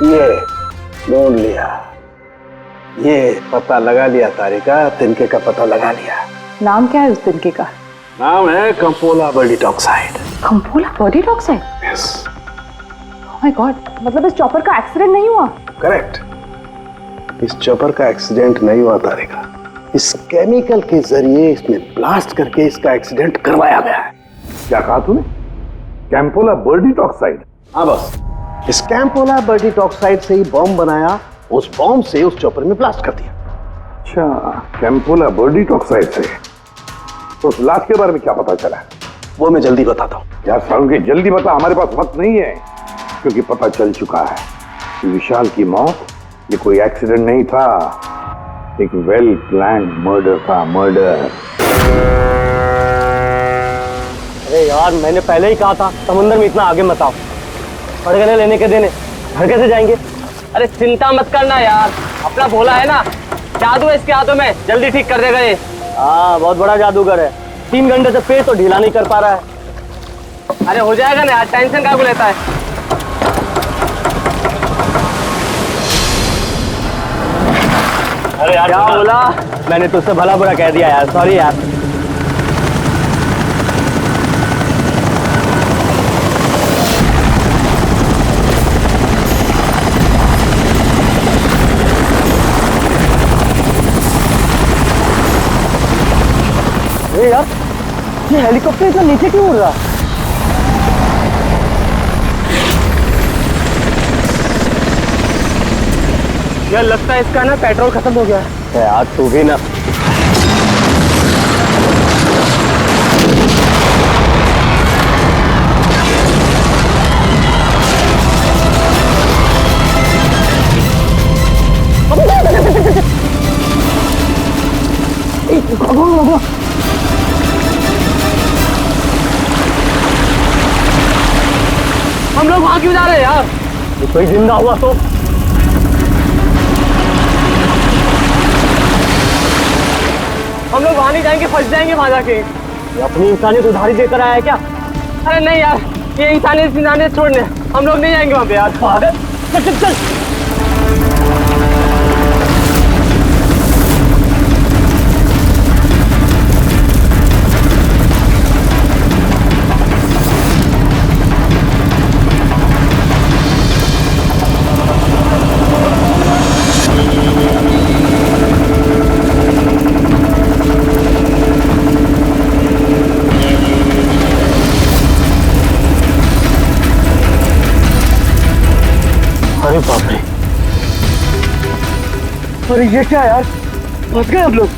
ये ढूंढ लिया, ये पता लगा लिया तारिका, तिनके का पता लगा लिया। नाम क्या है उस तिनके का? नाम है कंपोला बर्डीटॉक्साइड। कंपोला बर्डीटॉक्साइड? यस। ओह माय गॉड, मतलब इस चॉपर का एक्सीडेंट नहीं हुआ? करेक्ट, इस चॉपर का एक्सीडेंट नहीं हुआ तारिका, इस केमिकल के जरिए इसमें ब्लास्ट करके इसका एक्सीडेंट करवाया गया है। क्या कहा तूने? कैंपोला बर्डीटॉक्साइड? हाँ बस, इस कैंपोला बर्डीटॉक्साइड से ही बॉम्ब बनाया, उस बॉम्ब से उस चॉपर में ब्लास्ट कर दिया। अच्छा, कैंपोला बर्डीटॉक्साइड से। तो उस लाश के बारे में क्या पता चला? वो मैं जल्दी बताता हूँ। यार सारुण, जल्दी बता, हमारे पास वक्त नहीं है, क्योंकि पता चल चुका है कि विशाल की मौत ये कोई एक्सीडेंट नहीं था, एक वेल प्लान्ड मर्डर था, मर्डर। अरे यार, मैंने पहले ही कहा था समुद्र में इतना आगे मत आओ। पड़गने लेने के देने घर कैसे जाएंगे? अरे चिंता मत करना यार, अपना भोला है ना, जादू है इसके हाथों में, जल्दी ठीक कर देगा ये। हाँ, बहुत बड़ा जादूगर है। 3 घंटे से पेट तो ढीला नहीं कर पा रहा है। अरे हो जाएगा ना यार, टेंशन काहे को लेता है। अरे यार, क्या बोला? मैंने तुझसे भला बुरा कह दिया यार, सॉरी यार। अरे यार, ये हेलीकॉप्टर इतना नीचे क्यों उड़ रहा? यार लगता है इसका ना पेट्रोल खत्म हो गया है। यार तू भी ना। हम लोग वहां क्यों जा रहे हैं यार? कोई जिंदा हुआ तो? हम लोग वहां नहीं जाएंगे, फंस जाएंगे वहां जाके। ये अपनी इंसानियत उधारी देकर आया है क्या? अरे नहीं यार, ये इंसानियत छोड़ने हम लोग नहीं जाएंगे वहां पे यार। चल चल चल। अरे बाप रे, अरे ये क्या यार, फंस गए हम लोग।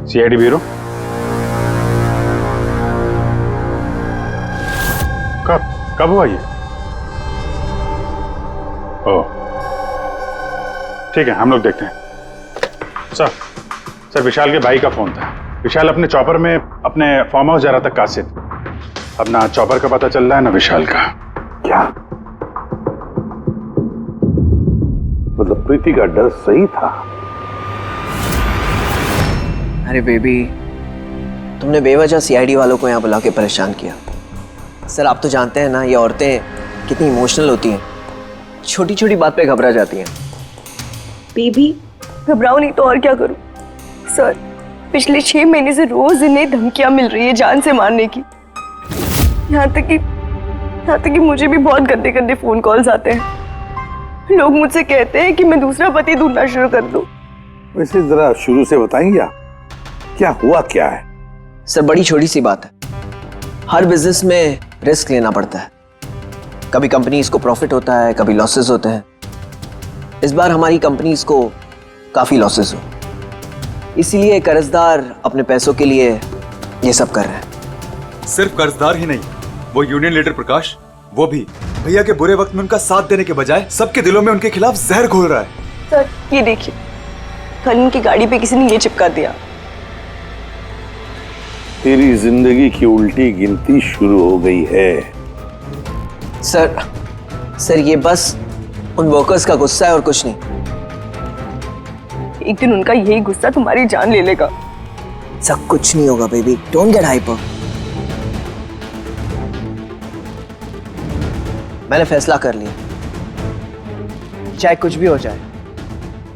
सीआईडी ब्यूरो, कब हुआ ये? ओह ठीक है, हम लोग देखते हैं। सर विशाल के भाई का फोन था। विशाल अपने चॉपर में अपने फार्म हाउस जा रहा था कासिद। अब ना चॉपर का पता चल रहा है ना विशाल का। क्या मतलब प्रीति का डर सही था? अरे बेबी, तुमने बेवजह सीआईडी वालों को यहाँ बुला के परेशान किया। सर आप तो जानते हैं ना, ये औरतें कितनी इमोशनल होती हैं, छोटी छोटी बात पे घबरा जाती हैं। बेबी घबराओ नहीं तो और क्या करूं? सर पिछले 6 महीने से रोज इन्हें धमकियां मिल रही है जान से मारने की। यहाँ तक कि मुझे भी बहुत गंदे गंदे फोन कॉल्स आते हैं। लोग मुझसे कहते हैं कि मैं दूसरा पति ढूंढना शुरू कर दूं। वैसे जरा शुरू से बताएंगे क्या हुआ क्या है? सर बड़ी छोटी सी बात है, हर बिजनेस में रिस्क लेना पड़ता है। कभी कंपनीज को प्रॉफिट होता है, कभी लॉसेस होते हैं। इस बार हमारी कंपनीज को काफी लॉसेस हो, इसीलिए कर्जदार अपने पैसों के लिए ये सब कर रहे हैं। सिर्फ कर्जदार ही नहीं, वो यूनियन लीडर प्रकाश, वो भी भैया के बुरे वक्त में उनका साथ देने के बजाय सबके दिलों में उनके खिलाफ जहर घोल रहा है। सर ये देखिए, कल उनकी गाड़ी पे किसी ने ये चिपका दिया। तेरी जिंदगी की उल्टी गिनती शुरू हो गई है। सर ये बस उन वर्कर्स का गुस्सा है और कुछ नहीं। एक दिन उनका यही गुस्सा तुम्हारी जान ले लेगा। सब कुछ नहीं होगा बेबी, डोंट गेट हाइपर। मैंने फैसला कर लिया, चाहे कुछ भी हो जाए,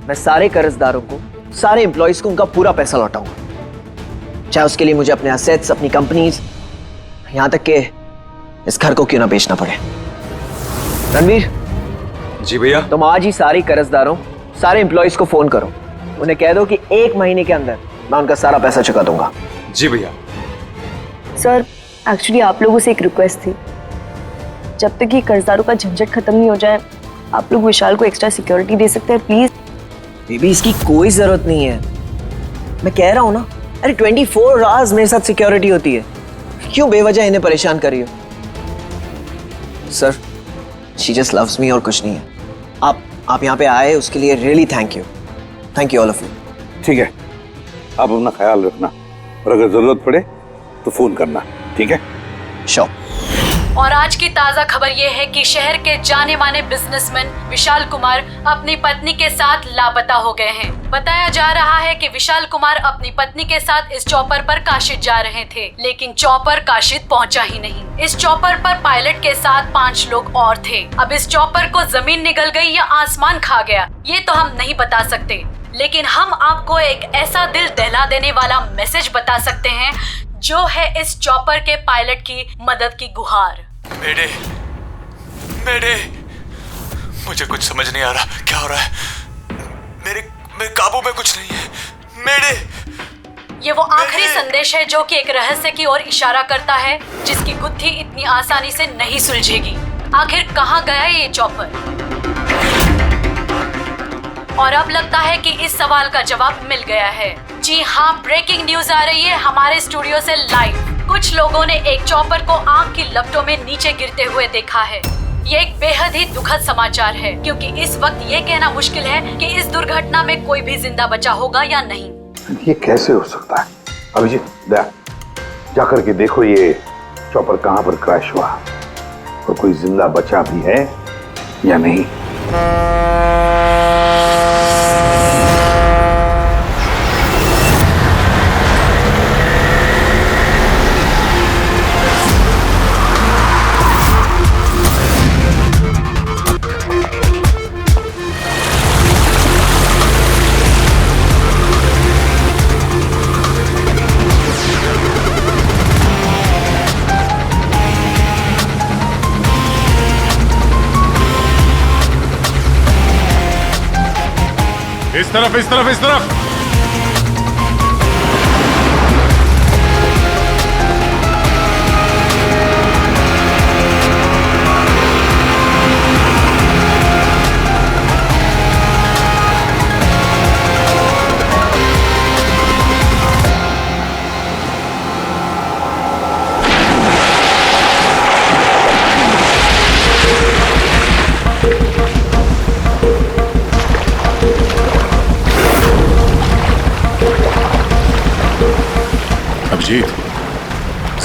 मैं सारे कर्जदारों को, सारे एम्प्लॉयज को उनका पूरा पैसा लौटाऊंगा, चाहे उसके लिए मुझे अपने एसेट्स, अपनी कंपनीज, यहां तक के इस घर को क्यों ना बेचना पड़े। रणवीर जी भैया। तुम आज ही सारे कर्जदारों, सारे एम्प्लॉयज को फोन करो, उन्हें कह दो कि 1 महीने के अंदर मैं उनका सारा पैसा चुका दूंगा। जी भैया। सर एक्चुअली आप लोगों से एक रिक्वेस्ट थी, जब तक ये कर्जदारों का झंझट खत्म नहीं हो जाए, आप लोग विशाल को एक्स्ट्रा सिक्योरिटी दे सकते हैं प्लीज। बेबी इसकी कोई जरूरत नहीं है, मैं कह रहा हूं ना। अरे 24 आवर्स मेरे साथ सिक्योरिटी होती है, क्यों बेवजह इन्हें परेशान कर रही हो। Sir she just loves me और कुछ नहीं है। आप यहाँ पे आए उसके लिए really thank you all of you. ठीक है, आप अपना ख्याल रखना और अगर जरूरत पड़े तो फोन करना, ठीक है? श्योर। और आज की ताजा खबर ये है कि शहर के जाने माने बिजनेसमैन विशाल कुमार अपनी पत्नी के साथ लापता हो गए हैं। बताया जा रहा है कि विशाल कुमार अपनी पत्नी के साथ इस चॉपर पर काशिद जा रहे थे, लेकिन चॉपर काशिद पहुंचा ही नहीं। इस चॉपर पर पायलट के साथ 5 लोग और थे। अब इस चॉपर को जमीन निगल गई या आसमान खा गया, ये तो हम नहीं बता सकते, लेकिन हम आपको एक ऐसा दिल दहला देने वाला मैसेज बता सकते हैं जो है इस चॉपर के पायलट की मदद की गुहार। मेरे मुझे कुछ समझ नहीं आ रहा, क्या हो रहा है? मेरे काबू में कुछ नहीं है। मेरे ये वो आखिरी संदेश है जो कि एक रहस्य की ओर इशारा करता है, जिसकी गुत्थी इतनी आसानी से नहीं सुलझेगी। आखिर कहाँ गया ये चॉपर? और अब लगता है कि इस सवाल का जवाब मिल गया है। जी हाँ, ब्रेकिंग न्यूज आ रही है हमारे स्टूडियो से लाइव। कुछ लोगों ने एक चॉपर को आग की लपटों में नीचे गिरते हुए देखा है। ये एक बेहद ही दुखद समाचार है, क्योंकि इस वक्त ये कहना मुश्किल है कि इस दुर्घटना में कोई भी जिंदा बचा होगा या नहीं। ये कैसे हो सकता है? अभिजीत जाकर के देखो ये चॉपर कहां पर क्रैश हुआ और कोई जिंदा बचा भी है या नहीं। इस तरफ इस तरफ इस तरफ।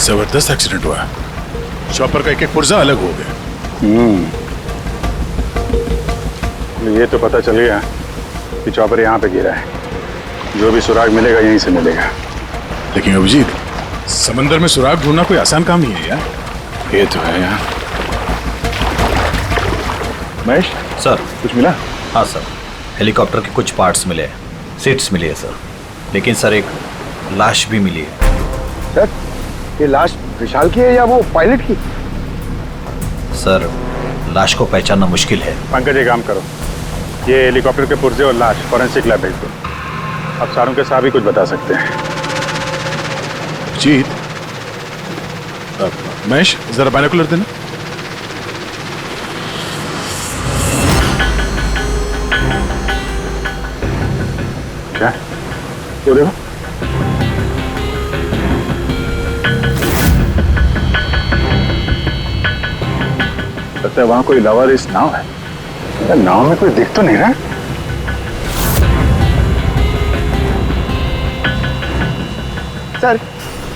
जबरदस्त एक्सीडेंट हुआ है, चॉपर का एक पुर्जा अलग हो गया। ये तो पता चल गया कि चॉपर यहाँ पे गिरा है, जो भी सुराग मिलेगा यहीं से मिलेगा। लेकिन अभिजीत, समंदर में सुराग ढूंढना कोई आसान काम नहीं है यार। ये तो है यार। महेश सर, कुछ मिला? हाँ सर, हेलीकॉप्टर के कुछ पार्ट्स मिले, सीट्स मिली है सर, लेकिन सर एक लाश भी मिली है। सर, ये लाश विशाल की है या वो पायलट की? सर, लाश को पहचानना मुश्किल है। पंकज एक काम करो, ये हेलीकॉप्टर के पुर्जे और लाश फॉरेंसिक लैब भेज दो। अब सारों के साथ भी कुछ बता सकते हैं। जीत, महेश जरा बाइनोकुलर देना। क्या वो देखो, लगता है वहां कोई लवारिस नाव है। यार नाव में कोई दिख तो नहीं रहा। सर,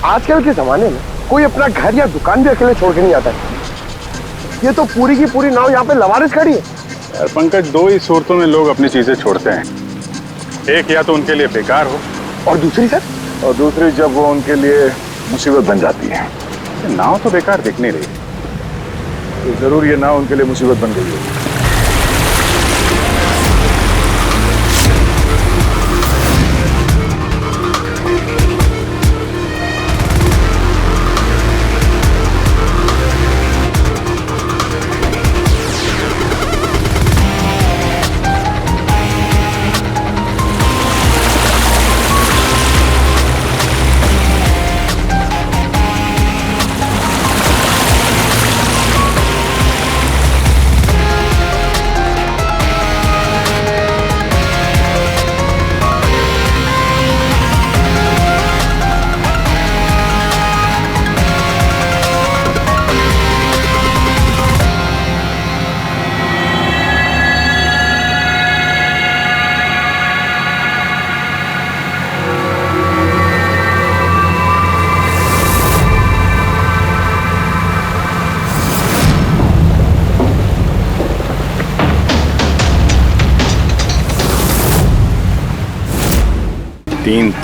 आजकल के जमाने में कोई अपना घर या दुकान भी अकेले छोड़ के नहीं आता है। ये तो पूरी की पूरी नाव यहाँ पे लवारिस खड़ी है। यार पंकज, दो ही सूरतों में लोग अपनी चीजें छोड़ते हैं। एक या तो उनके लिए बेकार हो, और दूसरी सर? और दूसरी जब वो उनके लिए मुसीबत बन जाती है। नाव तो बेकार दिख नहीं रही, तो जरूर ये नाव उनके लिए मुसीबत बन गई है।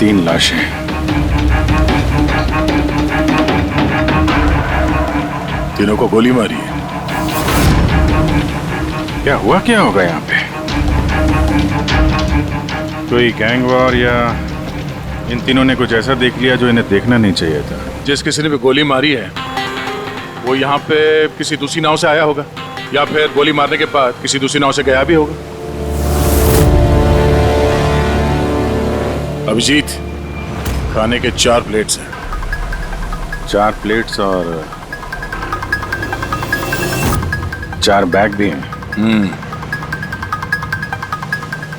तीन लाशें। तीनों को गोली मारी है। क्या हुआ, क्या होगा यहाँ पे? कोई गैंग वॉर या इन तीनों ने कुछ ऐसा देख लिया जो इन्हें देखना नहीं चाहिए था। जिस किसी ने भी गोली मारी है वो यहाँ पे किसी दूसरी नाव से आया होगा, या फिर गोली मारने के बाद किसी दूसरी नाव से गया भी होगा। अभिजीत, खाने के 4 प्लेट्स हैं। 4 प्लेट्स और 4 बैग भी हैं।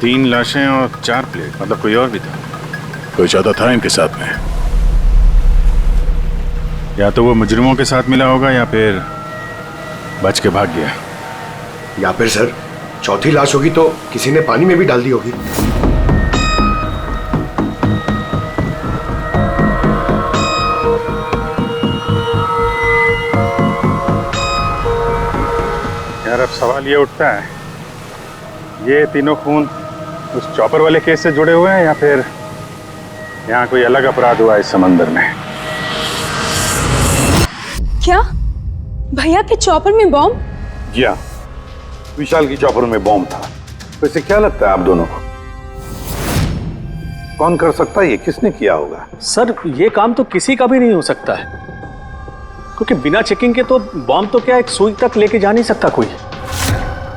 3 लाशें और 4 प्लेट, मतलब कोई और भी था? कोई ज्यादा था इनके साथ में। या तो वो मुजरिमों के साथ मिला होगा या फिर बच के भाग गया। या फिर सर, चौथी लाश होगी तो किसी ने पानी में भी डाल दी होगी। यार अब सवाल ये उठता है, ये तीनों खून उस चॉपर वाले केस से जुड़े हुए हैं या फिर यहाँ कोई अलग अपराध हुआ इस समंदर में? क्या भैया के चॉपर में बॉम्ब? जी हाँ, विशाल की चॉपर में बॉम्ब था। वैसे क्या लगता है आप दोनों को, कौन कर सकता है? ये किसने किया होगा? सर ये काम तो किसी का भी नहीं हो सकता है, क्योंकि बिना चेकिंग के तो बॉम्ब तो क्या एक सुई तक लेके जा नहीं सकता कोई।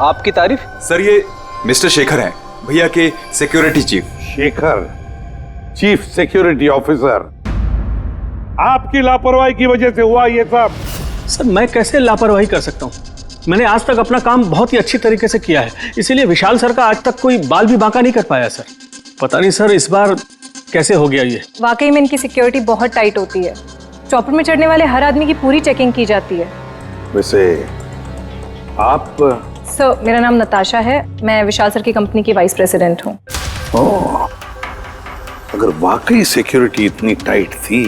आपकी तारीफ? सर ये मिस्टर शेखर हैं, भैया के security chief. Shekhar, chief security officer. आपकी लापरवाही की वजह से हुआ ये सब। सर मैं कैसे लापरवाही कर सकता हूँ? मैंने आज तक अपना काम बहुत ही अच्छी तरीके से किया है, इसीलिए विशाल सर का आज तक कोई बाल भी बांका नहीं कर पाया सर। पता नहीं सर इस बार कैसे हो गया ये। वाकई में इनकी सिक्योरिटी बहुत टाइट होती है। चॉपर में चढ़ने वाले हर आदमी की पूरी चेकिंग की जाती है। वैसे आप? सर मेरा नाम नताशा है, मैं विशाल सर की कंपनी की वाइस प्रेसिडेंट हूँ। ओह, अगर वाकई सिक्योरिटी इतनी टाइट थी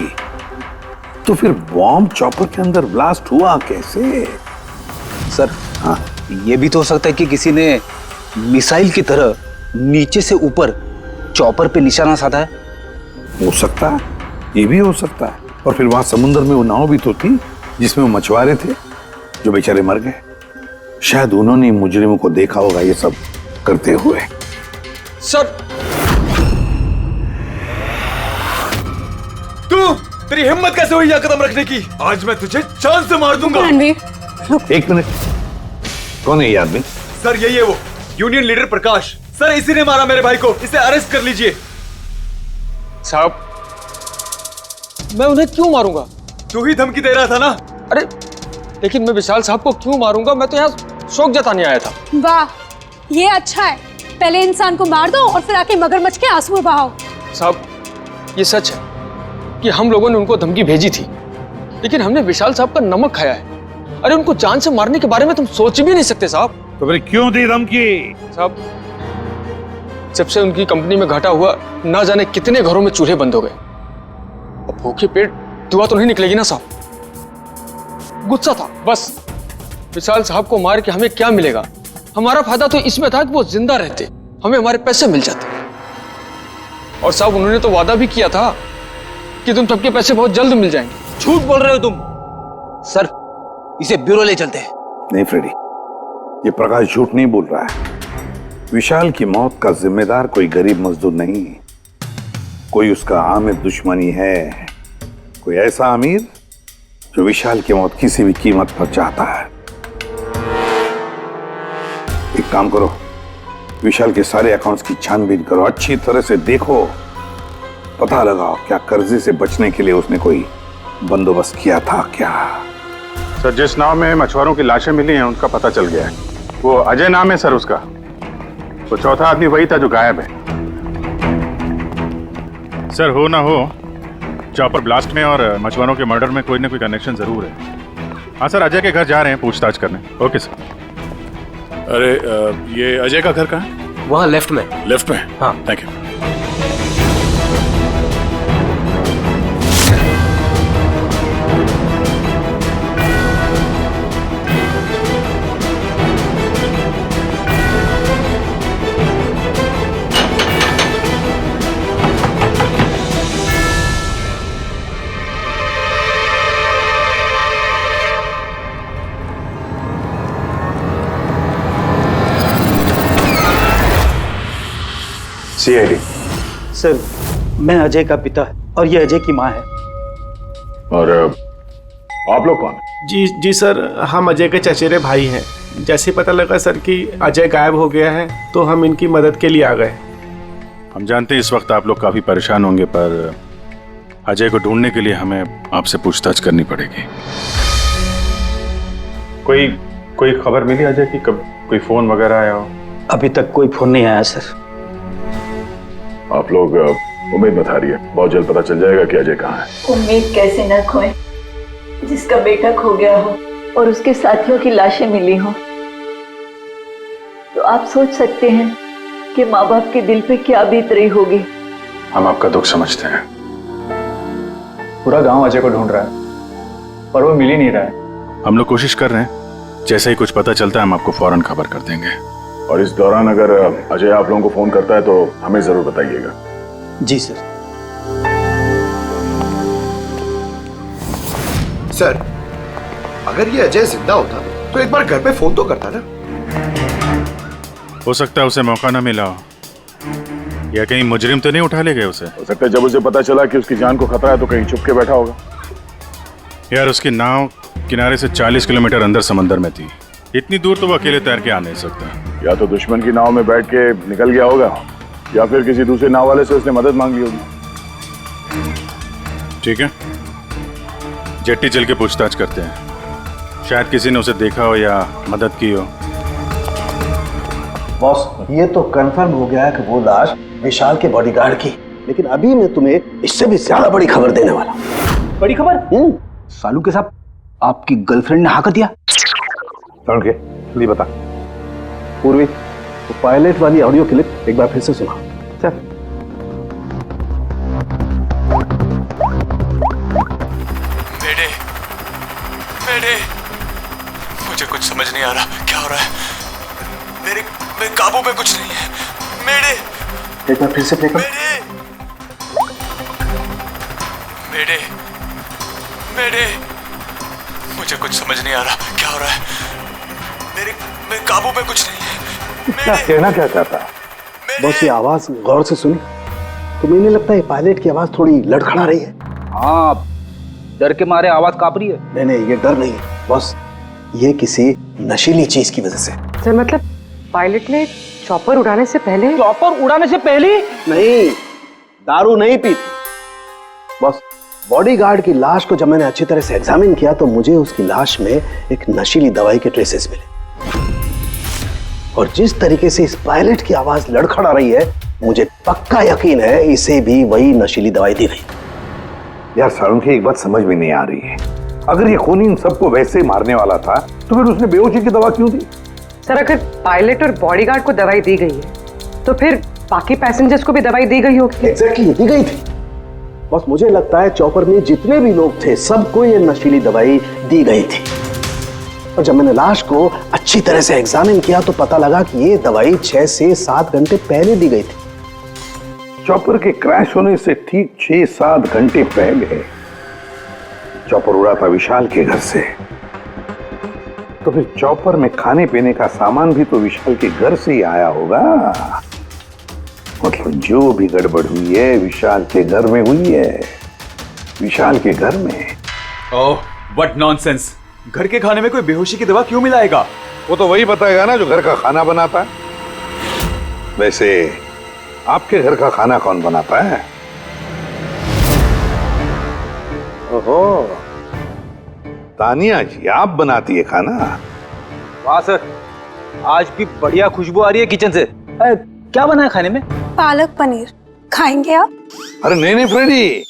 तो फिर बॉम्ब चॉपर के अंदर ब्लास्ट हुआ कैसे? सर हाँ, ये भी तो हो सकता है कि किसी ने मिसाइल की तरह नीचे से ऊपर चॉपर पे निशाना साधा है। हो सकता है, ये भी हो सकता है। और फिर वहां समुद्र में वो नाव भी तो थी जिसमें वो मछुआरे थे जो बेचारे मर गए। शायद उन्होंने मुजरिमों को देखा होगा ये सब करते हुए। सर तेरी हिम्मत कैसे हुई यह कदम रखने की? आज मैं तुझे जान से मार दूंगा। एक मिनट, कौन है ये आदमी? सर यही है वो यूनियन लीडर प्रकाश। सर इसी ने मारा मेरे भाई को, इसे अरेस्ट कर लीजिए। साहब मैं उन्हें क्यों मारूंगा? तू ही धमकी दे रहा था ना। अरे लेकिन मैं विशाल साहब को क्यों मारूंगा? मैं तो यहाँ शोक जताने आया था। वाह ये अच्छा है, पहले इंसान को मार दो और फिर आके मगरमच्छ के आंसू बहाओ। साहब ये सच है कि हम लोगों ने उनको धमकी भेजी थी, लेकिन हमने विशाल साहब का नमक खाया है। अरे उनको जान से मारने के बारे में तुम सोच भी नहीं सकते साहब। तो फिर क्यों दी धमकी? साहब, जब से उनकी कंपनी में घाटा हुआ, ना जाने कितने घरों में चूल्हे बंद हो गए। अब भूखे पेट दुआ तो नहीं निकलेगी ना साहब। गुस्सा था बस। विशाल साहब को मार के हमें क्या मिलेगा? हमारा फायदा तो इसमें था कि वो जिंदा रहते, हमें हमारे पैसे मिल जाते। और साहब उन्होंने तो वादा भी किया था कि तुम सबके पैसे बहुत जल्द मिल जाएंगे। झूठ बोल रहे हो तुम। सर, इसे ब्यूरो ले चलते हैं। नहीं फ्रेडी, ये प्रकाश झूठ नहीं बोल रहा है। विशाल की मौत का जिम्मेदार कोई गरीब मजदूर नहीं, कोई उसका आमिर दुश्मनी है, कोई ऐसा अमीर जो विशाल की मौत किसी भी कीमत पर चाहता है। एक काम करो, विशाल के सारे अकाउंट्स की छानबीन करो, अच्छी तरह से देखो, पता लगाओ क्या कर्जे से बचने के लिए उसने कोई बंदोबस्त किया था क्या। सर, जिस नाव में मछुआरों की लाशें मिली हैं उनका पता चल गया है। वो अजय नाम है सर उसका। वो चौथा आदमी वही था जो गायब है। सर, हो ना हो चॉपर ब्लास्ट में और मछुआरों के मर्डर में कोई ना कोई कनेक्शन जरूर है। हाँ सर, अजय के घर जा रहे हैं पूछताछ करने। Okay sir. अरे ये अजय का घर कहाँ है? वहाँ लेफ्ट में। लेफ्ट में? हाँ, थैंक यू। CID। सर, मैं अजय का पिता और ये अजय की माँ है। और आप लोग कौन? जी सर, हम अजय के चचेरे भाई हैं। जैसे पता लगा सर कि अजय गायब हो गया है तो हम इनकी मदद के लिए आ गए। हम जानते हैं इस वक्त आप लोग काफी परेशान होंगे, पर अजय को ढूंढने के लिए हमें आपसे पूछताछ करनी पड़ेगी। कोई खबर मिली अजय की? कब कोई फोन वगैरह आया हो? अभी तक कोई फोन नहीं आया सर। आप लोग उम्मीद मत हारिए, बहुत जल्द पता चल जाएगा कि अजय कहाँ है। उम्मीद कैसे न खोए, जिसका बेटा खो गया हो और उसके साथियों की लाशें मिली हो, तो आप सोच सकते हैं कि माँ बाप के दिल पे क्या बीत रही होगी। हम आपका दुख समझते हैं। पूरा गांव अजय को ढूंढ रहा है पर वो मिल ही नहीं रहा है। हम लोग कोशिश कर रहे हैं, जैसे ही कुछ पता चलता है हम आपको फौरन खबर कर देंगे। और इस दौरान अगर अजय आप लोगों को फोन करता है तो हमें जरूर बताइएगा। जी सर। सर, अगर ये अजय जिंदा होता तो एक बार घर पे फोन तो करता ना। हो सकता है उसे मौका ना मिला हो, या कहीं मुजरिम तो नहीं उठा ले गए उसे। हो सकता है जब उसे पता चला कि उसकी जान को खतरा है तो कहीं छुप के बैठा होगा। यार, उसकी नाव किनारे से 40 किलोमीटर अंदर समंदर में थी। इतनी दूर तो वो अकेले तैर के आ नहीं सकता। या तो दुश्मन की नाव में बैठ के निकल गया होगा, या फिर किसी दूसरे नाव वाले से उसने मदद मांग ली होगी। ठीक है, जेट्टी चल के पूछताछ करते हैं, शायद किसी ने उसे देखा हो या मदद की हो। बॉस, ये तो कंफर्म हो गया है कि वो लाश विशाल के बॉडीगार्ड की, लेकिन अभी मैं तुम्हें इससे भी ज्यादा बड़ी खबर देने वाला हूं। बड़ी खबर? सालू के साथ आपकी गर्लफ्रेंड ने हाँ कर दिया? के बता पूर्वी, तो पायलट वाली ऑडियो क्लिप एक बार फिर से सुना। चल। मेरे मुझे कुछ समझ नहीं आ रहा, क्या हो रहा है? मेरे काबू में कुछ नहीं है। मेरे एक बार फिर से प्ले कर। मेरे मुझे कुछ समझ नहीं आ रहा, क्या हो रहा है? मेरे काबू में कुछ नहीं है। क्या कहना क्या चाहता है? बस ये आवाज गौर से सुनी तो मुझे लगता है पायलट की आवाज थोड़ी लड़खड़ा रही है। हाँ, डर के मारे आवाज कांप रही है। नहीं, ये डर नहीं है बस, ये किसी नशीली चीज की वजह से। सर, मतलब पायलट ने चॉपर उड़ाने से पहले? चॉपर उड़ाने से पहले? नहीं, दारू नहीं पी थी। बस बॉडीगार्ड की लाश को जब मैंने अच्छी तरह से एग्जामिन किया तो मुझे उसकी लाश में एक नशीली दवाई के ट्रेसेस मिले, और जिस तरीके से इस पायलट की आवाज लड़खड़ा रही है, मुझे पक्का यकीन है इसे भी वही नशीली दवाई दी गई। यार सारुण की एक बात समझ में नहीं आ रही है, अगर ये खूनी इन सबको वैसे ही मारने वाला था तो फिर उसने बेहोशी की दवा क्यों दी? सर अगर पायलट और बॉडीगार्ड को दवाई दी गई है तो फिर बाकी पैसेंजर्स को भी दवाई दी गई होगी। एग्जैक्टली दी गई थी। बस मुझे लगता है चॉपर में जितने भी लोग थे सबको ये नशीली दवाई दी गई थी। और जब मैंने लाश को अच्छी तरह से एग्जामिन किया तो पता लगा कि ये दवाई 6 से 7 घंटे पहले दी गई थी। चॉपर के क्रैश होने से ठीक 6-7 घंटे पहले चॉपर उड़ा था विशाल के घर से। तो फिर चॉपर में खाने पीने का सामान भी तो विशाल के घर से ही आया होगा। मतलब जो भी गड़बड़ हुई है विशाल के घर में हुई है, विशाल के घर में। ओह व्हाट नॉनसेंस, घर के खाने में कोई बेहोशी की दवा क्यों मिलाएगा? वो तो वही बताएगा ना जो घर का खाना बनाता है। वैसे आपके घर का खाना कौन बनाता है? ओहो, तानिया जी आप बनाती है खाना? वाह सर, आज भी बढ़िया खुशबू आ रही है किचन से। क्या बना है खाने में? पालक पनीर, खाएंगे आप? अरे नहीं फ्रेडी,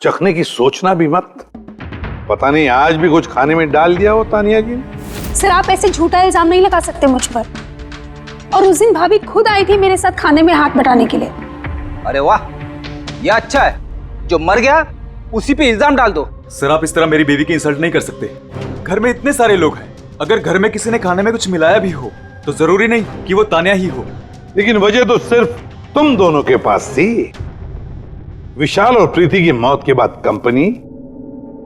चखने की सोचना भी मत। पता नहीं आज भी कुछ खाने में डाल दिया हो तानिया जी। सर आप ऐसे झूठा इल्जाम नहीं लगा सकते मुझ पर। और उस दिन भाभी खुद आई थी मेरे साथ खाने में हाथ बटाने के लिए। अरे वाह, ये अच्छा है, जो मर गया उसी पे इल्जाम डाल दो। सर आप इस तरह मेरी बेबी की इंसल्ट नहीं कर सकते। घर में इतने सारे लोग हैं, अगर घर में किसी ने खाने में कुछ मिलाया भी हो तो जरूरी नहीं कि वो तानिया ही हो। लेकिन वजह तो सिर्फ तुम दोनों के पास थी। विशाल और प्रीति की मौत के बाद कंपनी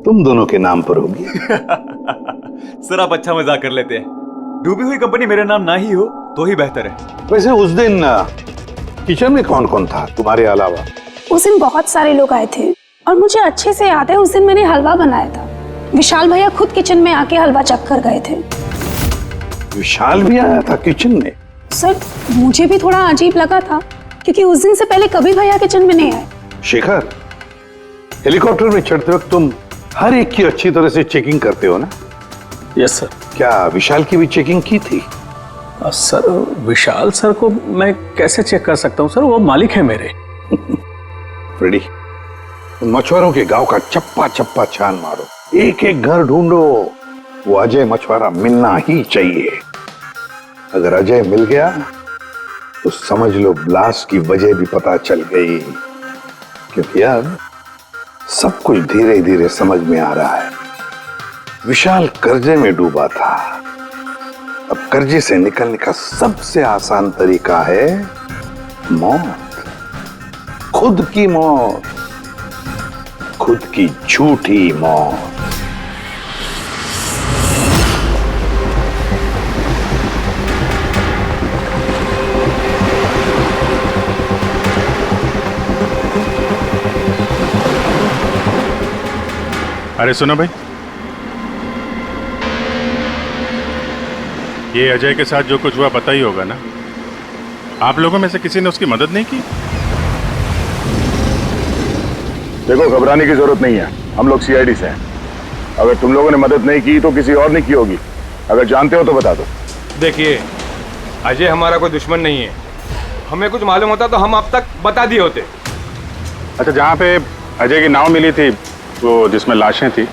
तुम दोनों के नाम पर होगी। सर आप अच्छा मजाक कर लेते हैं। डूबी हुई कंपनी मेरे नाम ना ही हो तो ही बेहतर है। वैसे उस दिन किचन में कौन कौन था तुम्हारे अलावा? उस दिन बहुत सारे लोग आए थे और मुझे अच्छे से याद है उस दिन मैंने हलवा बनाया था। विशाल भैया खुद किचन में आके हलवा चख कर गए थे। विशाल भी आया था किचन में? सर मुझे भी थोड़ा अजीब लगा था क्योंकि उस दिन से पहले कभी भैया किचन में नहीं आए। शेखर, हेलीकॉप्टर में चढ़ते वक्त तुम हर एक की अच्छी तरह से चेकिंग करते हो ना? Yes sir. क्या विशाल की भी चेकिंग की थी? सर विशाल सर को मैं कैसे चेक कर सकता हूँ सर, वो मालिक है मेरे। फ्रेडी, मछुआरों के गांव का चप्पा चप्पा छान मारो, एक एक घर ढूंढो। वो अजय मछुआरा मिलना ही चाहिए। अगर अजय मिल गया तो समझ लो ब्लास्ट की वजह भी पता चल गई। क्योंकि अब सब कुछ धीरे धीरे समझ में आ रहा है। विशाल कर्जे में डूबा था। अब कर्जे से निकलने का सबसे आसान तरीका है मौत। खुद की मौत, खुद की झूठी मौत। अरे सुनो भाई, ये अजय के साथ जो कुछ हुआ पता ही होगा ना? आप लोगों में से किसी ने उसकी मदद नहीं की? देखो घबराने की जरूरत नहीं है, हम लोग सीआईडी से हैं। अगर तुम लोगों ने मदद नहीं की तो किसी और ने की होगी। अगर जानते हो तो बता दो। देखिए, अजय हमारा कोई दुश्मन नहीं है। हमें कुछ मालूम होता तो हम अब तक बता दिए होते। अच्छा, जहाँ पे अजय की नाव मिली थी, वो जिसमें लाशें थी,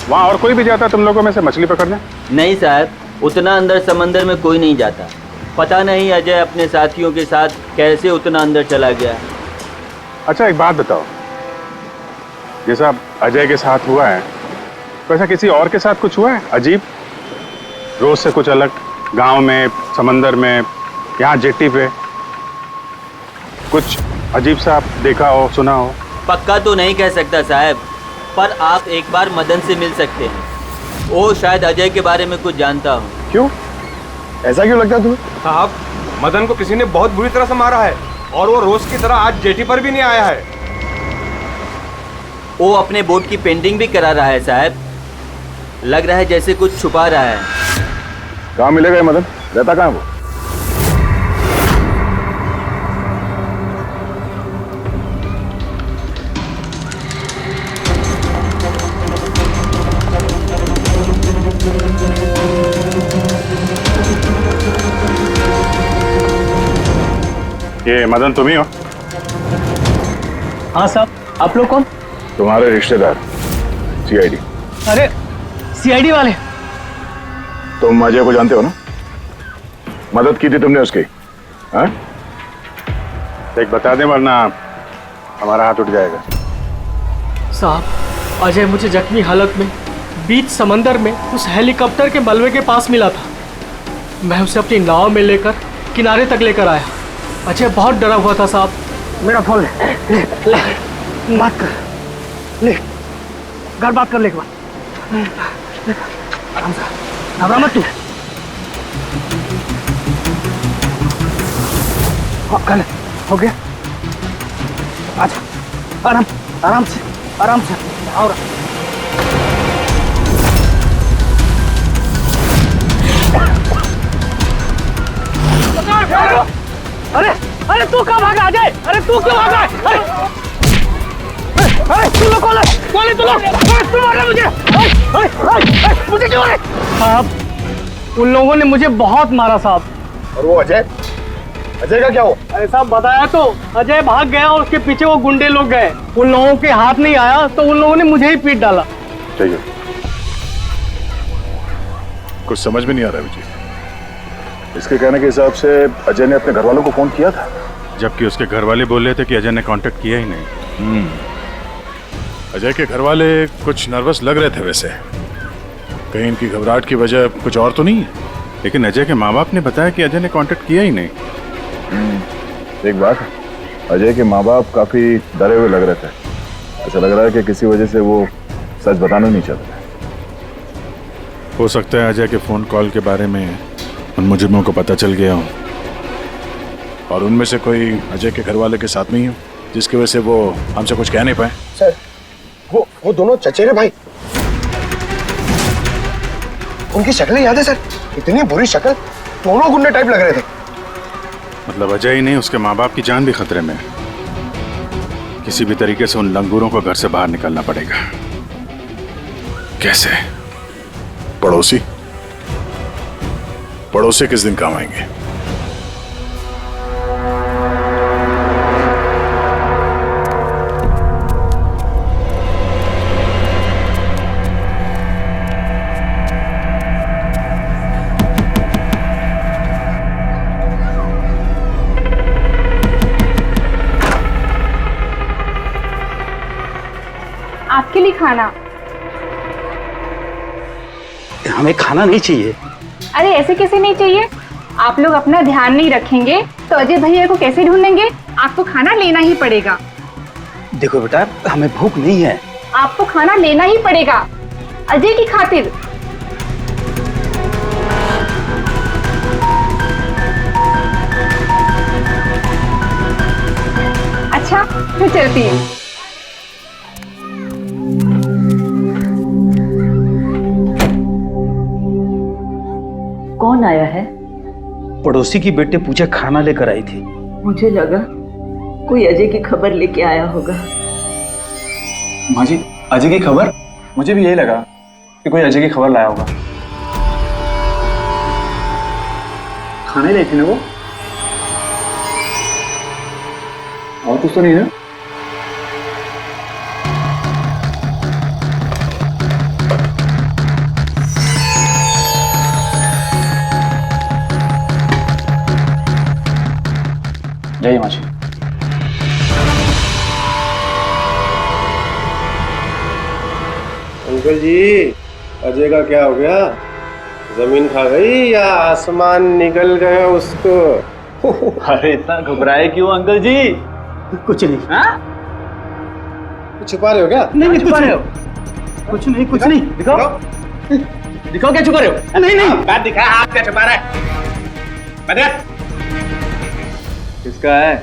वहाँ और कोई भी जाता तुम लोगों में से मछली पकड़ने? नहीं साहब, उतना अंदर समंदर में कोई नहीं जाता। पता नहीं अजय अपने साथियों के साथ कैसे उतना अंदर चला गया। अच्छा एक बात बताओ, जैसा अजय के साथ हुआ है वैसा किसी और के साथ कुछ हुआ है अजीब, रोज से कुछ अलग? गांव में, समंदर में, यहाँ जेट्टी पे कुछ अजीब सा आप देखा हो, सुना हो? पक्का तो नहीं कह सकता साहब, पर आप एक बार मदन से मिल सकते हैं। वो शायद अजय के बारे में कुछ जानता हो। क्यों? ऐसा क्यों लगता है तुम्हें? साहब, मदन को किसी ने बहुत बुरी तरह से मारा है और वो रोज की तरह आज जेटी पर भी नहीं आया है। वो अपने बोट की पेंटिंग भी करा रहा है साहब। लग रहा है जैसे कुछ छुपा रहा है। कहाँ मिलेगा ये मदन? रहता कहाँ है वो? ये मदन तुम ही हो? हाँ साहब, आप लोग कौन? तुम्हारे रिश्तेदार। सीआईडी। अरे सीआईडी वाले? तुम अजय को जानते हो ना? मदद की थी तुमने उसकी, हाँ? एक बता दे वरना हमारा हाथ उठ जाएगा। साहब, अजय मुझे जख्मी हालत में बीच समंदर में उस हेलीकॉप्टर के मलबे के पास मिला था। मैं उसे अपनी नाव में लेकर किनारे तक लेकर आया। अजय बहुत डरा हुआ था साहब। मेरा फोन ले, बात कर, ले, घर बात कर ले एक बार। आराम से, घबरा मत तू। हाँ, कर ले, हो गया। अच्छा, आराम से, आओ। अरे तू कहाँ भागा अजय? अरे तू क्यों भागा? अरे तू लोग कौन है? तू लोग? तू मारा मुझे? मुझे क्यों मारे? साहब, उन लोगों ने मुझे बहुत मारा साहब। और वो अजय का क्या हुआ? अरे साहब बताया तो, अजय भाग गया और उसके पीछे वो गुंडे लोग गए। उन लोगों के हाथ नहीं आया तो उन लोगों ने मुझे ही पीट डाला। चाहिए कुछ समझ में नहीं आ रहा विजय। इसके कहने के हिसाब से अजय ने अपने घर वालों को फोन किया था, जबकि उसके घर वाले बोल रहे थे कि अजय ने कांटेक्ट किया ही नहीं। अजय के घर वाले कुछ नर्वस लग रहे थे वैसे, कहीं इनकी घबराहट की वजह कुछ और तो नहीं है। लेकिन अजय के माँ बाप ने बताया कि अजय ने कांटेक्ट किया ही नहीं। एक बात, अजय के माँ बाप काफी डरे हुए लग रहे थे। ऐसा लग रहा है कि किसी वजह से वो सच बताना नहीं चाहते। हो सकता है अजय के फोन कॉल के बारे में उन मुजरिमों को पता चल गया हो और उनमें से कोई अजय के घर वाले के साथ नहीं हो, जिसकी वजह से वो हमसे कुछ कह नहीं पाए। सर, वो दोनों चचेरे भाई, उनकी शक्लें याद है सर? इतनी बुरी शक्ल, दोनों गुंडे टाइप लग रहे थे। मतलब अजय ही नहीं, उसके माँ बाप की जान भी खतरे में है। किसी भी तरीके से उन लंगूरों को घर से बाहर निकालना पड़ेगा। कैसे? पड़ोसी किस दिन काम आएंगे? आपके लिए खाना। हमें खाना नहीं चाहिए। अरे ऐसे कैसे नहीं चाहिए? आप लोग अपना ध्यान नहीं रखेंगे तो अजय भैया को कैसे ढूंढेंगे? आपको खाना लेना ही पड़ेगा। देखो बेटा, हमें भूख नहीं है। आपको खाना लेना ही पड़ेगा अजय की खातिर। अच्छा, फिर चलती है। कौन आया है? पड़ोसी की बेटे पूजा खाना लेकर आई थी। मुझे लगा कोई अजय की खबर लेके आया होगा। माँ जी, अजय की खबर? मुझे भी यही लगा कि कोई अजय की खबर लाया होगा। खाने लाई थी ना वो? और कुछ तो नहीं है? जय माँ जी। अंकल जी, अजय का क्या हो गया? जमीन खा गई या आसमान निकल गया उसको? अरे इतना घबराए क्यों अंकल जी? कुछ नहीं। हाँ? छुपा रहे हो क्या? नहीं छुपा रहे हो। कुछ नहीं। दिखाओ क्या छुपा रहे हो? नहीं बात दिखा, आप क्या छुपा रहे हैं? किसका है?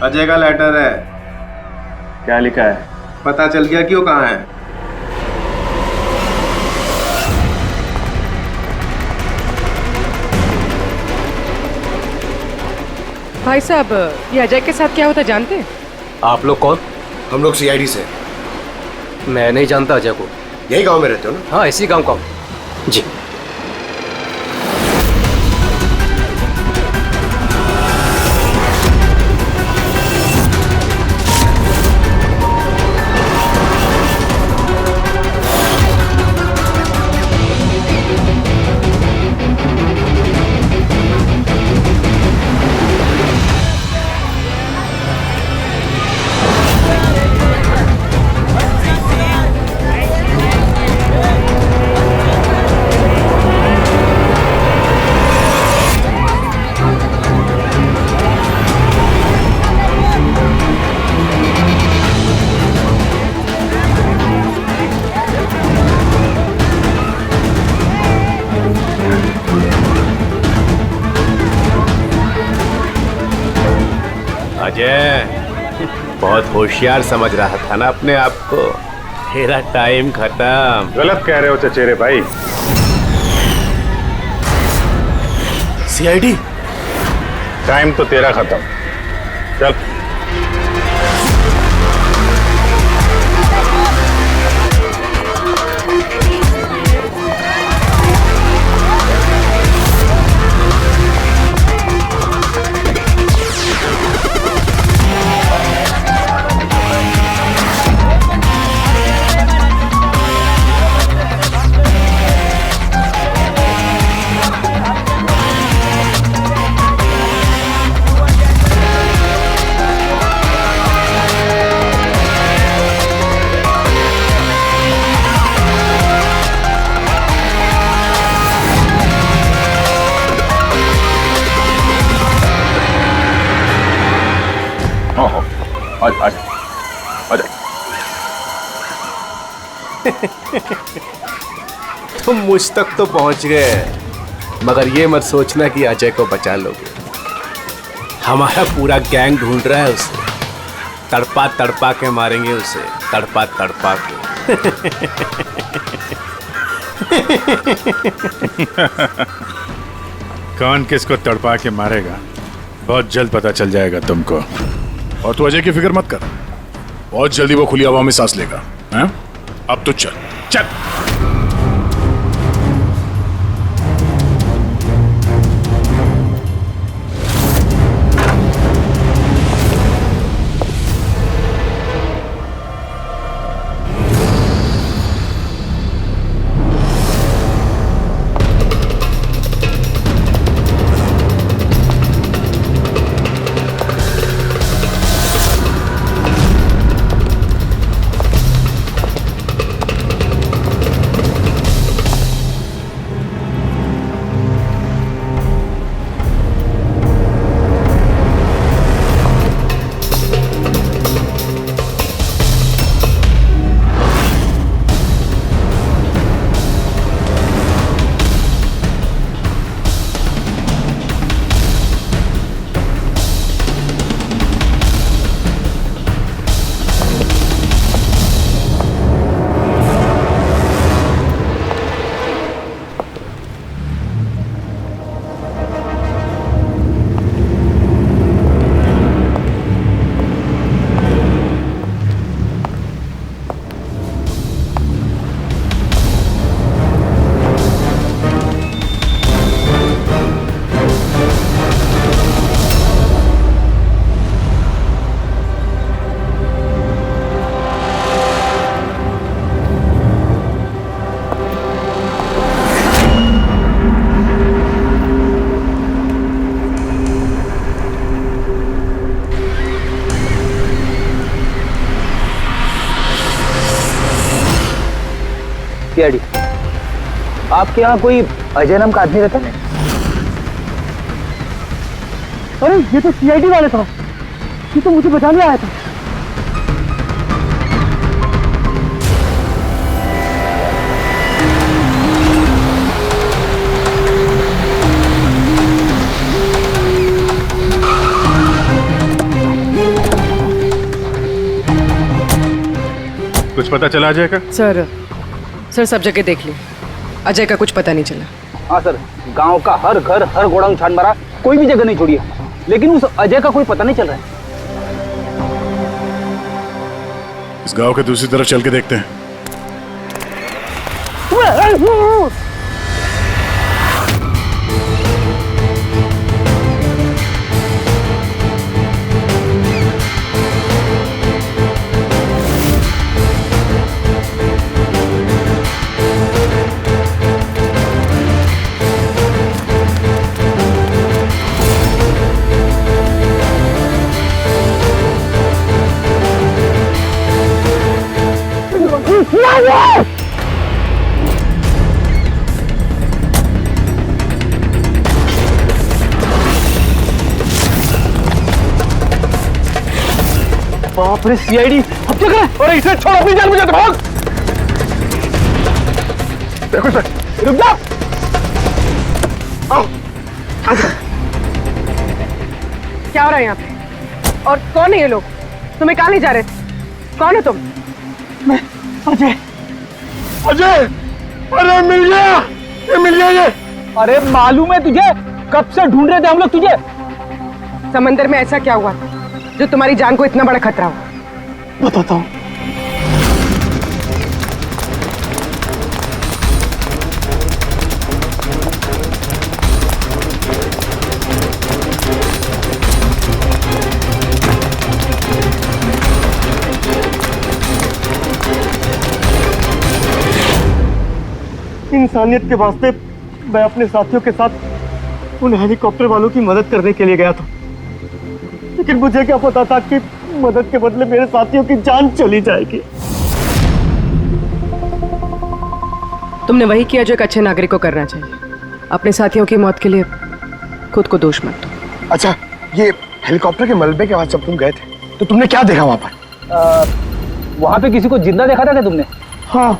अजय का लेटर है। क्या लिखा है? पता चल गया क्यों कहाँ है? भाई साहब, ये अजय के साथ क्या होता जानते हैं? आप लोग कौन? हम लोग सीआईडी से। मैं नहीं जानता अजय को। यही गांव में रहते हो ना? हाँ, इसी गांव का। जी। अजय बहुत होशियार समझ रहा था ना अपने आप को। तेरा टाइम खत्म। गलत कह रहे हो चचेरे भाई। सीआईडी टाइम तो तेरा खत्म। चल। तुम मुझ तक तो पहुंच गए, मगर ये मत सोचना कि अजय को बचा लोगे। हमारा पूरा गैंग ढूंढ रहा है उसे। तड़पा तड़पा के मारेंगे उसे, तड़पा तड़पा के। कौन किसको तड़पा के मारेगा बहुत जल्द पता चल जाएगा तुमको। और तू अजय की फिक्र मत कर, बहुत जल्दी वो खुली हवा में सांस लेगा। हैं? अब तो चल चल। सीआईडी, आपके यहाँ कोई अजय नाम का आदमी रहता है? अरे ये तो सीआईडी वाले था, ये तो मुझे बचाने आया था। कुछ पता चला अजय का? सर सब जगह देख ली, अजय का कुछ पता नहीं चला। हाँ सर, गांव का हर घर हर गोडाउन छान मारा, कोई भी जगह नहीं छोड़ी है, लेकिन उस अजय का कोई पता नहीं चल रहा है। इस गांव के दूसरी तरफ चल के देखते हैं। बाप रे सीआईडी, अब क्या करें? अरे इसे छोड़, अपनी जान बचा के भाग। देखो सर, रुक जा। आओ, क्या हो रहा है यहाँ पे? और कौन है ये लोग? तुम्हें कहाँ ले जा रहे थे? कौन है तुम? मैं अजय। अजय, अरे मिल गया, ये मिल गया ये। अरे मालूम है तुझे, कब से ढूंढ रहे थे हम लोग तुझे। समंदर में ऐसा क्या हुआ जो तुम्हारी जान को इतना बड़ा खतरा हुआ? बताता हूँ। इंसानियत के वास्ते मैं अपने साथियों के साथ उन हेलीकॉप्टर वालों की मदद करने के लिए गया था, लेकिन मुझे क्या पता था कि मदद के बदले मेरे साथियों की जान चली जाएगी। तुमने वही किया जो एक अच्छे नागरिक को करना चाहिए। अपने साथियों की मौत के लिए खुद को दोष मत दो। अच्छा, ये हेलीकॉप्टर के मलबे के बाद जब तुम गए थे तो तुमने क्या देखा वहां पर? वहां पे किसी को जिंदा देखा था क्या तुमने? हाँ।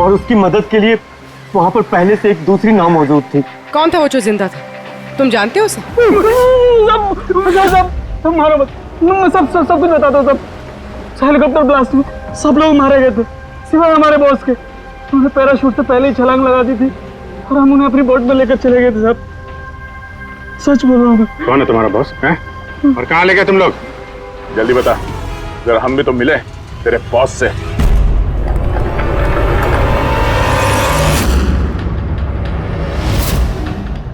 और उसकी मदद के लिए वहां पर पहले से एक दूसरी नाव मौजूद थी। कौन था वो जो जिंदा था? तुम जानते हो उसे? सब मारो मत, मैं सब कुछ बताता हूँ। सब हेलीकॉप्टर ब्लास्ट में सब लोग मारे गए थे सिवाय हमारे बॉस के। उन्होंने पैराशूट से पहले ही छलांग लगा दी थी और हम उन्हें अपनी बोट में लेकर चले गए थे। सब सच बोल रहा हूँ। कौन है तुम्हारा बॉस है? और कहाँ ले गए तुम लोग? जल्दी बता, जरा हम भी तो मिले तेरे बॉस से।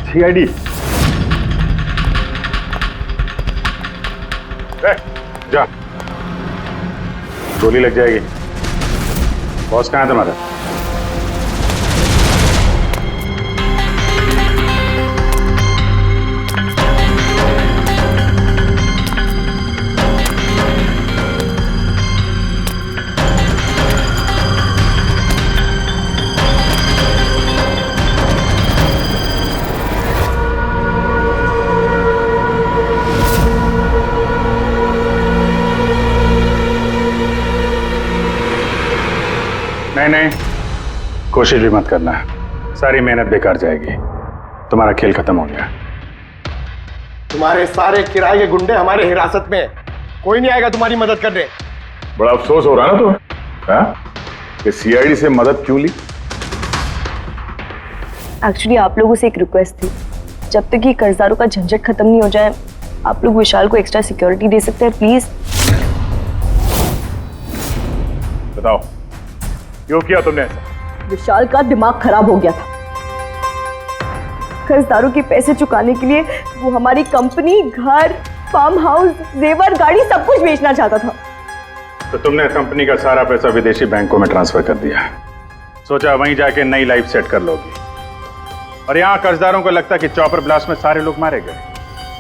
सीआईडी जा, गोली लग जाएगी। बॉस कहाँ है तुम्हारा? नहीं, कोशिश भी मत करना, सारी मेहनत बेकार जाएगी। तुम्हारा खेल खत्म हो गया। तुम्हारे सारे किराए के गुंडे हमारे हिरासत में हैं। कोई नहीं आएगा तुम्हारी मदद करने। बड़ा अफसोस हो रहा है ना तुम्हें कि सीआईडी से मदद क्यों ली? एक्चुअली आप लोगों से एक रिक्वेस्ट थी, जब तक ये कर्जदारों का झंझट खत्म नहीं हो जाए आप लोग विशाल को एक्स्ट्रा सिक्योरिटी दे सकते हैं प्लीज। बताओ क्यों किया तुमने ऐसा? विशाल का दिमाग खराब हो गया था। कर्जदारों के पैसे चुकाने के लिए वो हमारी कंपनी, घर, फार्म हाउस, जेवर, गाड़ी सब कुछ बेचना चाहता था। तो तुमने कंपनी का सारा पैसा विदेशी बैंकों में ट्रांसफर कर दिया। सोचा वहीं जाके नई लाइफ सेट कर लोगी। और यहाँ कर्जदारों को लगता कि चॉपर ब्लास्ट में सारे लोग मारे गए,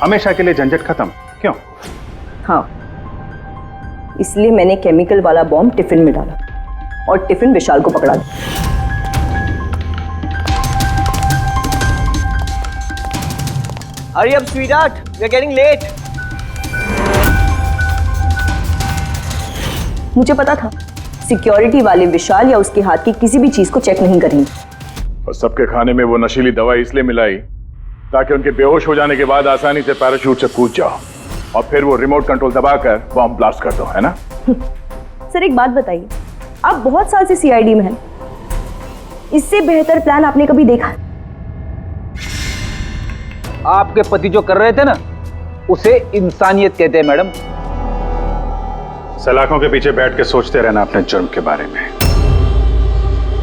हमेशा के लिए झंझट खत्म। क्यों? हाँ, इसलिए मैंने केमिकल वाला बॉम्ब टिफिन में डाला और टिफिन विशाल को पकड़ा दिया। Hurry up, sweetheart. We're getting late. मुझे पता था सिक्योरिटी वाले विशाल या उसके हाथ की किसी भी चीज को चेक नहीं करेंगे। और सबके खाने में वो नशीली दवाई इसलिए मिलाई ताकि उनके बेहोश हो जाने के बाद आसानी से पैराशूट से कूद जाओ और फिर वो रिमोट कंट्रोल दबाकर बॉम्ब ब्लास्ट कर दो, है ना? सर एक बात बताइए, आप बहुत साल से सीआईडी में हैं, इससे बेहतर प्लान आपने कभी देखा? आपके पति जो कर रहे थे ना, उसे इंसानियत कहते हैं मैडम। सलाखों के पीछे बैठ के सोचते रहना अपने जुर्म के बारे में।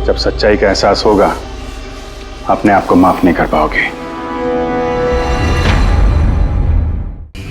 जब सच्चाई का एहसास होगा अपने आप को माफ नहीं कर पाओगे।